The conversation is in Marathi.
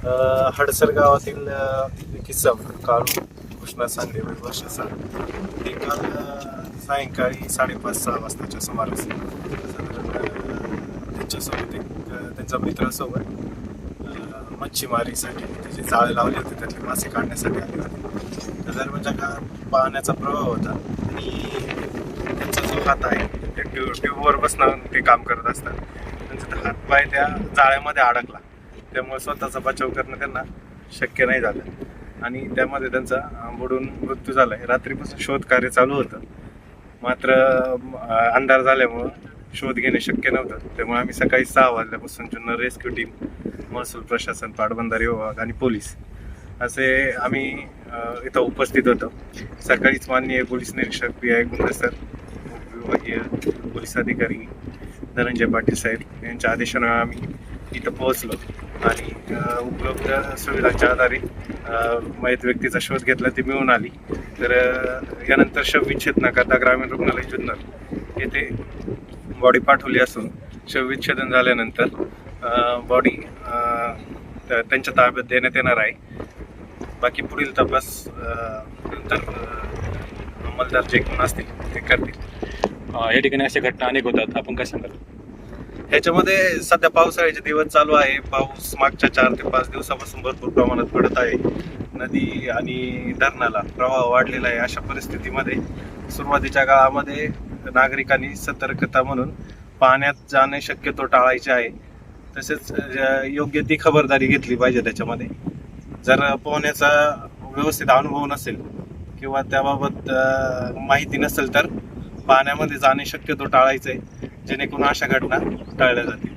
हडसर गावातील किस्सा काळू कृष्णा सांगडे वर्षाचा ते काल सायंकाळी 5:30-6 वाजताच्या सुमारास साधारण त्यांच्यासोबत त्यांच्या मित्रासोबत मच्छीमारीसाठी त्याचे जाळे लावले होते, त्यातले मासे काढण्यासाठी आले होते. त्या दरम्यानच्या काळात पाण्याचा प्रवाह होता आणि त्यांचा जो हात आहे ते ट्यूबवर बसणं ते काम करत असतात. त्यांचा हात पाय त्या जाळ्यामध्ये अडकला, त्यामुळे स्वतःचा बचाव करणं त्यांना शक्य नाही झालं आणि त्यामध्ये त्यांचा बुडून मृत्यू झाला आहे. रात्रीपासून शोध कार्य चालू होतं, मात्र अंधार झाल्यामुळं शोध घेणे शक्य नव्हतं. त्यामुळे आम्ही सकाळी 6 वाजल्यापासून जुन्नर रेस्क्यू टीम, महसूल प्रशासन, पाटबंधारे विभाग आणि पोलीस असे आम्ही इथं उपस्थित होतो. सकाळीच माननीय पोलीस निरीक्षक PI गुंडसर, विभागीय पोलीस अधिकारी धनंजय पाटील साहेब यांच्या आदेशाने आम्ही इथं पोहोचलो आणि उपलब्ध सुविधांच्या आधारे मयत व्यक्तीचा शोध घेतला, ती मिळून आली. तर यानंतर शवविच्छेद नकरता ग्रामीण रुग्णालय जुन्नर येथे बॉडी पाठवली असून शवविच्छेदन झाल्यानंतर बॉडी त्यांच्या ताब्यात देण्यात येणार आहे. बाकी पुढील तपास नंतर अंमलदार जे कोण असतील ते करतील. या ठिकाणी अशा घटना अनेक होतात, आपण काय सांगाल? ह्याच्यामध्ये सध्या पावसाळ्याचे दिवस चालू आहे. पाऊस मागच्या 4 ते 5 दिवसापासून भरपूर प्रमाणात पडत आहे. नदी आणि धरणाला प्रवाह वाढलेला आहे. अशा परिस्थितीमध्ये सुरुवातीच्या काळामध्ये नागरिकांनी सतर्कता म्हणून पाण्यात जाणे शक्यतो टाळायचे आहे. तसेच योग्य ती खबरदारी घेतली पाहिजे. त्याच्यामध्ये जर पोहण्याचा व्यवस्थित अनुभव नसेल किंवा त्याबाबत माहिती नसेल तर पाण्यामध्ये जाणे शक्यतो टाळायचं आहे, जेणेकरून अशा घटना टाळल्या जातील.